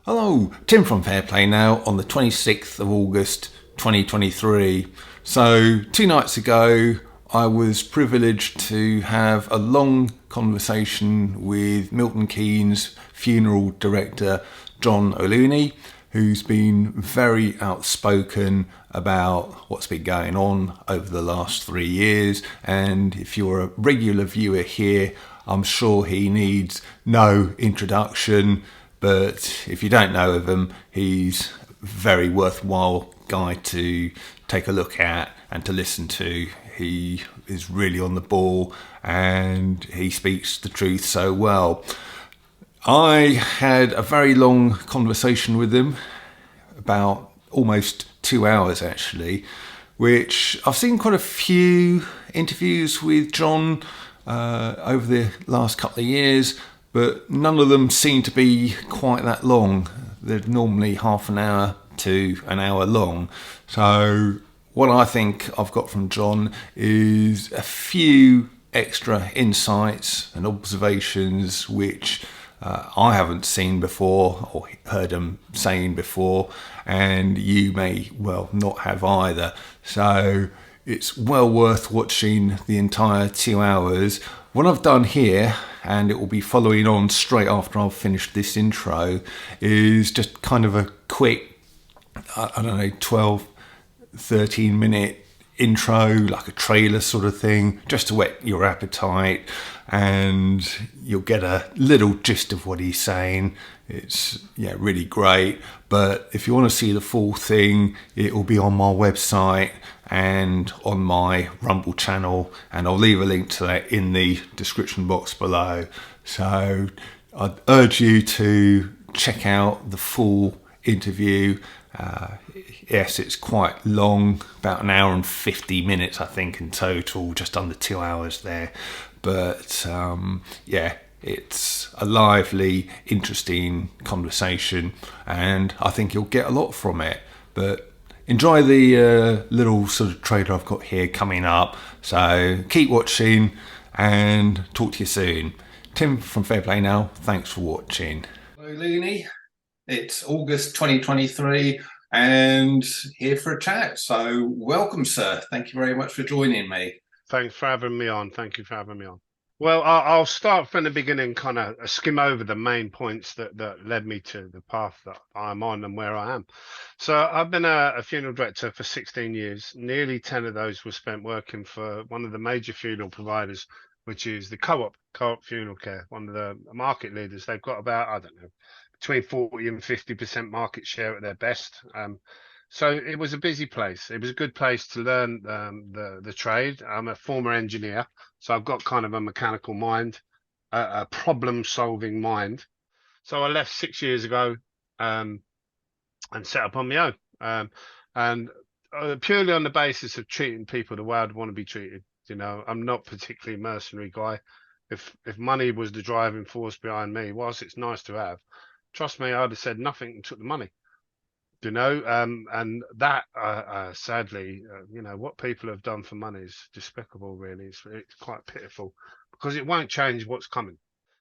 Hello, Tim from Fair Play now on the 26th of August 2023. So, 2 nights ago, I was privileged to have a long conversation with Milton Keynes' funeral director, John O'Looney, who's been very outspoken about what's been going on over the last 3 years. And if you're a regular viewer here, I'm sure he needs no introduction. But if you don't know of him, he's a very worthwhile guy to take a look at and to listen to. He is really on the ball and he speaks the truth so well. I had a very long conversation with him, about almost 2 hours actually, which I've seen quite a few interviews with John over the last couple of years, but none of them seem to be quite that long. They're normally half an hour to an hour long. So what I think I've got from John is a few extra insights and observations which I haven't seen before or heard him saying before, and you may well not have either. So it's well worth watching the entire 2 hours. What I've done here, and it will be following on straight after I've finished this intro, is just kind of a quick, I don't know, 12, 13 minute intro, like a trailer sort of thing, just to whet your appetite, and you'll get a little gist of what he's saying. It's really great. But if you want to see the full thing, it will be on my website and on my Rumble channel, and I'll leave a link to that in the description box below. So I'd urge you to check out the full interview. Yes, it's quite long, about an hour and 50 minutes, I think, in total, just under 2 hours there. But it's a lively, interesting conversation, and I think you'll get a lot from it. But enjoy the little sort of trailer I've got here coming up. So keep watching and talk to you soon. Tim from Fair Play now. Thanks for watching. Hello, Looney. It's August 2023 and here for a chat. So welcome, sir. Thank you very much for joining me. Thanks for having me on. Thank you for having me on. Well, I'll start from the beginning, kind of skim over the main points that led me to the path that I'm on and where I am. So I've been a funeral director for 16 years. Nearly 10 of those were spent working for one of the major funeral providers, which is the Co-op Funeral Care, one of the market leaders. They've got about, I don't know, between 40 and 50% market share at their best. So it was a busy place. It was a good place to learn the trade. I'm a former engineer, so I've got kind of a mechanical mind, a problem-solving mind. So I left 6 years ago and set up on my own, and purely on the basis of treating people the way I'd want to be treated. I'm not particularly a mercenary guy. If money was the driving force behind me, whilst it's nice to have, trust me, I'd have said nothing and took the money. And that sadly, what people have done for money is despicable, really. It's quite pitiful because it won't change what's coming.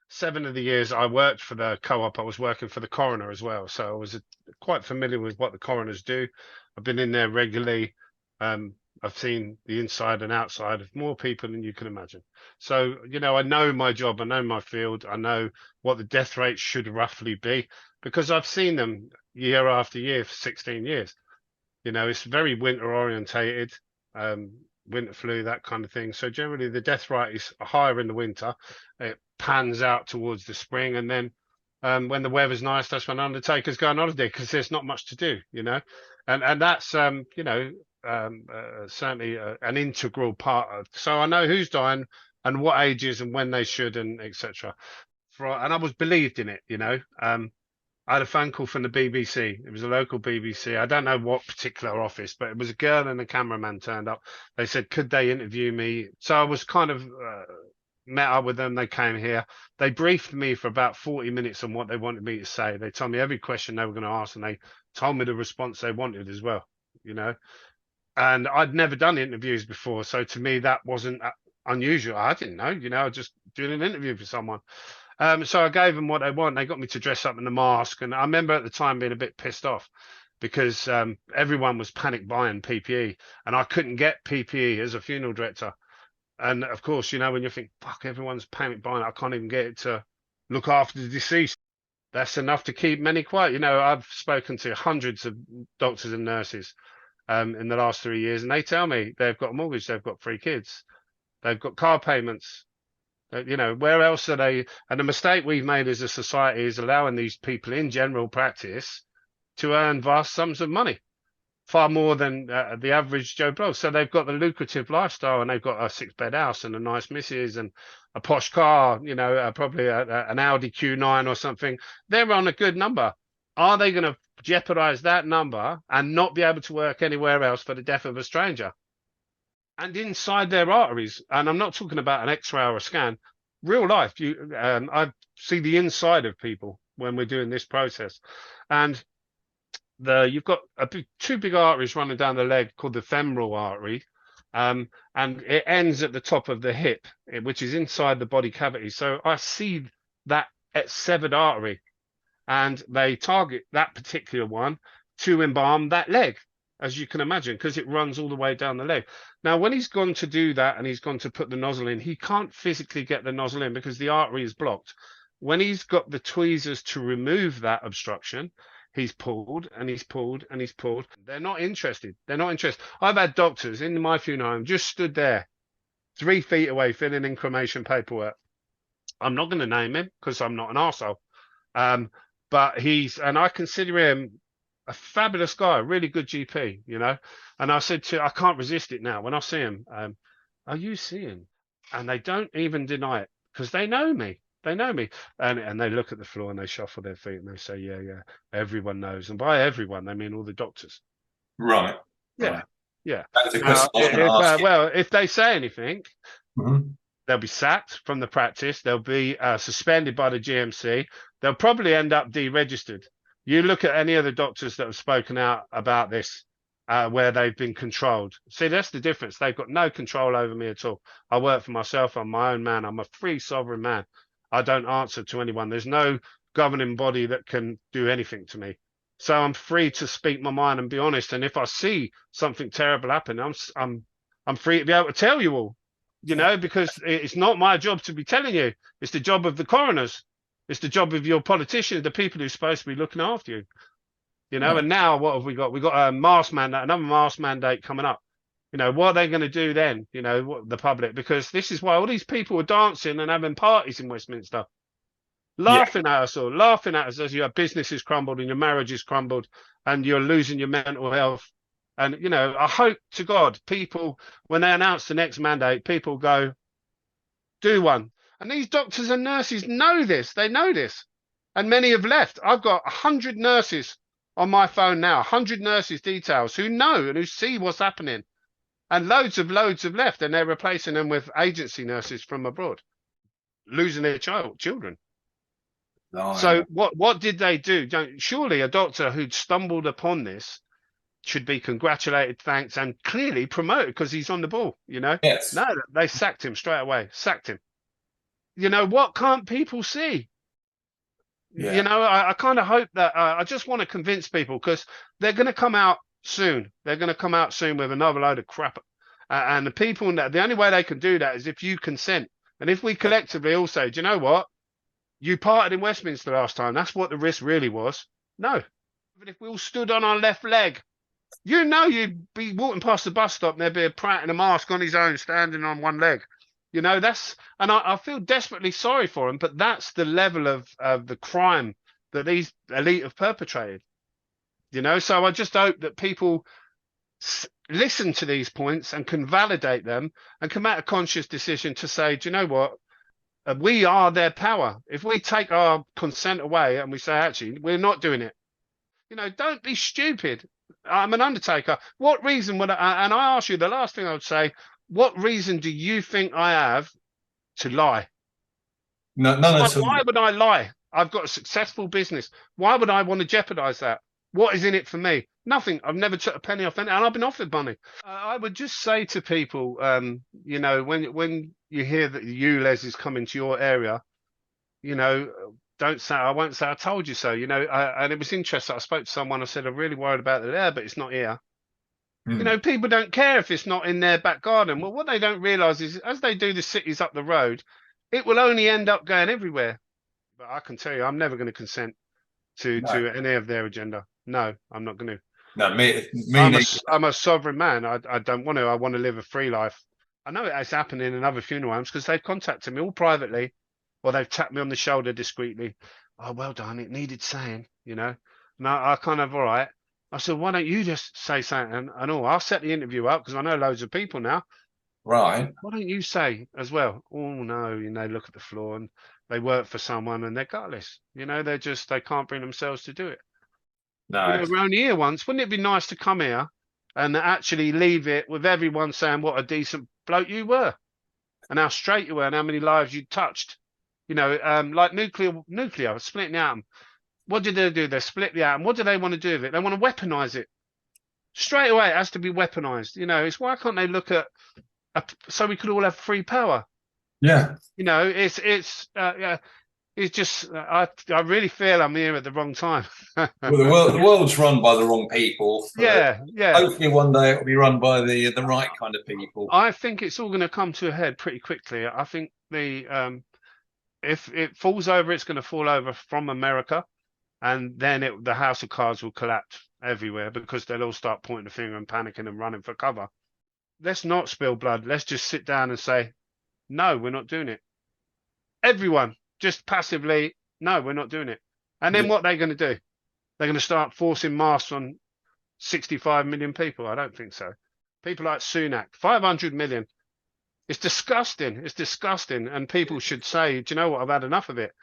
7 of the years I worked for the co-op, I was working for the coroner as well. So I was quite familiar with what the coroners do. I've been in there regularly. I've seen the inside and outside of more people than you can imagine. So, I know my job, I know my field, I know what the death rate should roughly be because I've seen them year after year for 16 years. It's very winter orientated, winter flu, that kind of thing. So generally the death rate is higher in the winter. It pans out towards the spring, and then when the weather's nice, that's when undertakers go on holiday because there's not much to do, and that's certainly an integral part of. So I know who's dying and what ages and when they should, and etc. And I was believed in it. I had a phone call from the BBC. It was a local BBC. I don't know what particular office, but it was a girl and a cameraman turned up. They said, could they interview me? So I was kind of met up with them. They came here. They briefed me for about 40 minutes on what they wanted me to say. They told me every question they were going to ask, and they told me the response they wanted as well, And I'd never done interviews before. So to me, that wasn't unusual. I didn't know, just doing an interview for someone. So I gave them what they want. They got me to dress up in a mask, and I remember at the time being a bit pissed off because everyone was panic buying PPE, and I couldn't get PPE as a funeral director. And of course, you know, when you think, fuck, everyone's panic buying, I can't even get it to look after the deceased. That's enough to keep many quiet. You know, I've spoken to hundreds of doctors and nurses in the last 3 years, and they tell me they've got a mortgage, they've got 3 kids, they've got car payments. You know, where else are they? And the mistake we've made as a society is allowing these people in general practice to earn vast sums of money, far more than the average Joe Blow. So they've got the lucrative lifestyle, and they've got a 6-bed house and a nice missus and a posh car, you know, probably an Audi Q9 or something. They're on a good number. Are they going to jeopardize that number and not be able to work anywhere else for the death of a stranger? And inside their arteries, and I'm not talking about an X-ray or a scan, real life, I see the inside of people when we're doing this process. And you've got two big arteries running down the leg called the femoral artery, and it ends at the top of the hip, which is inside the body cavity. So I see that severed artery, and they target that particular one to embalm that leg, as you can imagine, because it runs all the way down the leg. Now, when he's gone to do that and he's gone to put the nozzle in, he can't physically get the nozzle in because the artery is blocked. When he's got the tweezers to remove that obstruction, he's pulled and he's pulled and he's pulled. They're not interested. They're not interested. I've had doctors in my funeral home just stood there 3 feet away filling in cremation paperwork. I'm not going to name him because I'm not an arsehole. But and I consider him a fabulous guy, a really good GP, you know. And I said I can't resist it now. When I see him, are you seeing? And they don't even deny it because they know me. They know me. And they look at the floor and they shuffle their feet and they say, yeah, everyone knows. And by everyone, they mean all the doctors. Right. Yeah. Right. Yeah. That is a question I was going to ask you. Well, if they say anything, they'll be sacked from the practice. They'll be suspended by the GMC. They'll probably end up deregistered. You look at any of the doctors that have spoken out about this, where they've been controlled. See, that's the difference. They've got no control over me at all. I work for myself. I'm my own man. I'm a free sovereign man. I don't answer to anyone. There's no governing body that can do anything to me. So I'm free to speak my mind and be honest. And if I see something terrible happen, I'm free to be able to tell you all, you know, because it's not my job to be telling you. It's the job of the coroners. It's the job of your politicians, the people who are supposed to be looking after you. You know, and now what have we got? We've got a mask mandate, another mask mandate coming up. You know, what are they going to do then? You know, the public, because this is why all these people are dancing and having parties in Westminster, laughing at us all, laughing at us as your business is crumbled and your marriage is crumbled and you're losing your mental health. And, you know, I hope to God people, when they announce the next mandate, people go, do one. And these doctors and nurses know this. They know this. And many have left. I've got 100 nurses on my phone now, 100 nurses details who know and who see what's happening. And loads have left, and they're replacing them with agency nurses from abroad, losing their children. So what did they do? Surely a doctor who'd stumbled upon this should be congratulated, thanked, and clearly promoted because he's on the ball, you know? Yes. No, they sacked him straight away, sacked him. You know, what can't people see? Yeah. You know, I kind of hope that I just want to convince people because they're going to come out soon. They're going to come out soon with another load of crap. And the people, the only way they can do that is if you consent. And if we collectively all say, do you know what? You parted in Westminster last time. That's what the risk really was. No. But if we all stood on our left leg, you know, you'd be walking past the bus stop and there'd be a Pratt in a mask on his own, standing on one leg. You know, and I feel desperately sorry for him, but that's the level of the crime that these elite have perpetrated. You know, so I just hope that people listen to these points and can validate them and can make a conscious decision to say, do you know what? We are their power. If we take our consent away and we say, actually, we're not doing it. You know, don't be stupid. I'm an undertaker. What reason would and I ask you, the last thing I would say, what reason do you think I have to lie? None why would I lie? I've got a successful business. Why would I want to jeopardize that? What is in it for me? Nothing. I've never took a penny off anything, and I've been offered money. I would just say to people, you know, when you hear that Les is coming to your area, you know, don't say, I won't say I told you so, and it was interesting. I spoke to someone, I said, I'm really worried about it there, but it's not here. Mm. People don't care if it's not in their back garden. Well, what they don't realize is as they do the cities up the road, it will only end up going everywhere. But I can tell you, I'm never going to consent No, to any of their agenda. No, I'm not going to. no, me neither. I'm a sovereign man. I don't want to. I want to live a free life. I know it has happened in other funeral homes because they've contacted me all privately, or they've tapped me on the shoulder discreetly. Oh, well done. It needed saying. And I kind of, all right. I said, why don't you just say something? And all, I'll set the interview up because I know loads of people now. Right. Why don't you say as well? Oh no, look at the floor and they work for someone and they're gutless. They can't bring themselves to do it. No. We're only here once. Wouldn't it be nice to come here and actually leave it with everyone saying what a decent bloke you were and how straight you were and how many lives you touched? Like nuclear, splitting the atom. What did they do? They split the atom. What do they want to do with it? They want to weaponize it. Straight away, it has to be weaponized. It's why can't they look at so we could all have free power? Yeah. Yeah, it's just I really feel I'm here at the wrong time. Well, the world's run by the wrong people. Yeah. Hopefully, one day it'll be run by the right kind of people. I think it's all going to come to a head pretty quickly. I think if it falls over, it's going to fall over from America, and then the house of cards will collapse everywhere because they'll all start pointing the finger and panicking and running for cover. Let's not spill blood. Let's just sit down and say, no, we're not doing it. Everyone just passively, no, we're not doing it. And then Yeah. what they're going to do? They're going to start forcing masks on 65 million people. I don't think so. People like Sunak, 500 million. It's disgusting. It's disgusting. And people should say, do you know what? I've had enough of it.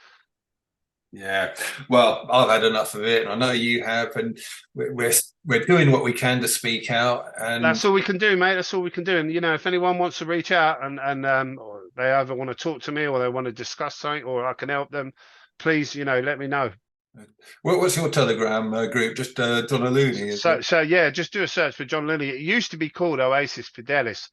Yeah, well, I've had enough of it, and I know you have, and we're doing what we can to speak out. And That's all we can do, mate. That's all we can do. And if anyone wants to reach out and or they either want to talk to me or they want to discuss something or I can help them, please, let me know. what's your Telegram group? Just John Looney, is it? So yeah, just do a search for John Lilly. It used to be called Oasis Fidelis,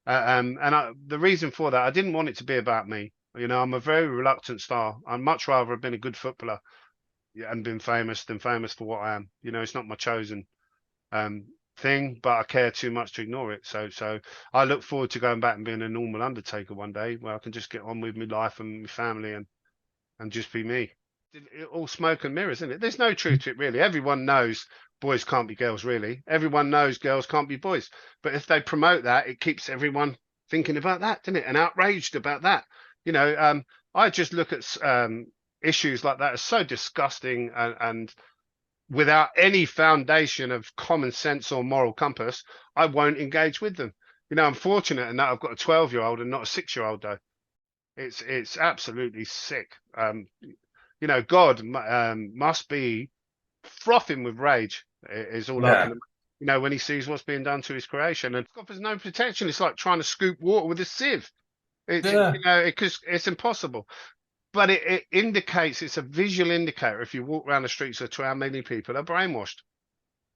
the reason for that, I didn't want it to be about me. I'm a very reluctant star. I'd much rather have been a good footballer and been famous than famous for what I am. It's not my chosen thing, but I care too much to ignore it. So I look forward to going back and being a normal undertaker one day where I can just get on with my life and my family and just be me. All smoke and mirrors, isn't it? There's no truth to it, really. Everyone knows boys can't be girls, really. Everyone knows girls can't be boys. But if they promote that, it keeps everyone thinking about that, doesn't it? And outraged about that. I just look at issues like that as so disgusting and without any foundation of common sense or moral compass, I won't engage with them. I'm fortunate in that I've got a 12-year-old and not a 6-year-old, though. It's absolutely sick. God must be frothing with rage. Is all I can. When he sees what's being done to his creation, and there's no protection. It's like trying to scoop water with a sieve. Because it's impossible. But it indicates, it's a visual indicator. If you walk around the streets to how many people are brainwashed.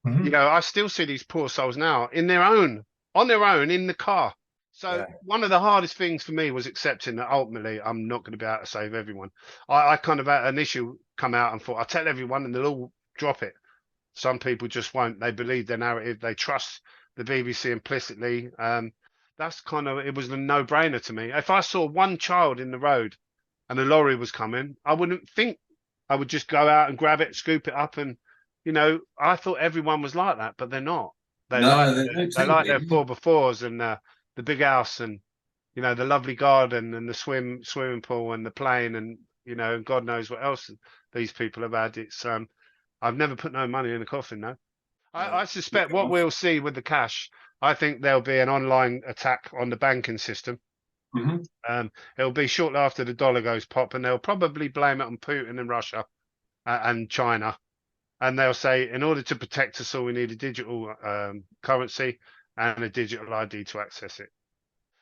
Mhm. I still see these poor souls now on their own in the car. So one of the hardest things for me was accepting that ultimately I'm not going to be able to save everyone. I kind of had an issue come out and thought, I'll tell everyone and they'll all drop it. Some people just won't. They believe their narrative. They trust the BBC implicitly. That's it was a no-brainer to me. If I saw one child in the road and a lorry was coming, I wouldn't think. I would just go out and grab it, scoop it up, and I thought everyone was like that, but they're not. They No, they don't they seem to like be. their 4x4s and the big house and the lovely garden and the swimming pool and the plane and and God knows what else these people have had. It's I've never put no money in a coffin, no. I suspect what we'll see with the cash, I think there'll be an online attack on the banking system. Mm-hmm. It'll be shortly after the dollar goes pop, and they'll probably blame it on Putin and Russia and China. And they'll say, in order to protect us all, we need a digital currency and a digital ID to access it.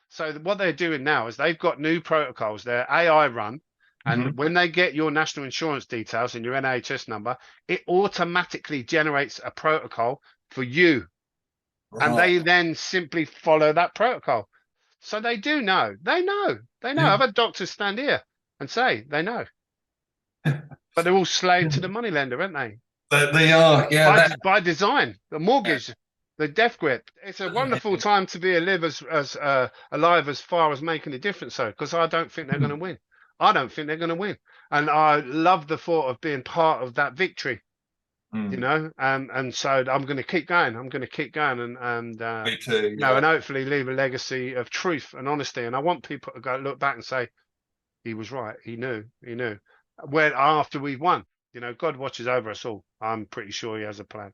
So what they're doing now is they've got new protocols. They're AI run. And when they get your national insurance details and your NHS number, it automatically generates a protocol for you. Right. And they then simply follow that protocol. So they do know. They know. Yeah. I've had doctors stand here and say they know. but they're all slave to the moneylender, aren't they? They are, yeah. By design, the mortgage, the death grip. It's a wonderful time to be alive as far as making a difference. So, because I don't think they're going to win. I don't think they're going to win, and I love the thought of being part of that victory. Mm. And so I'm going to keep going. I'm going to keep going, and Me too. and hopefully leave a legacy of truth and honesty. And I want people to go look back and say, he was right. He knew. He knew. When after we've won, God watches over us all. I'm pretty sure he has a plan.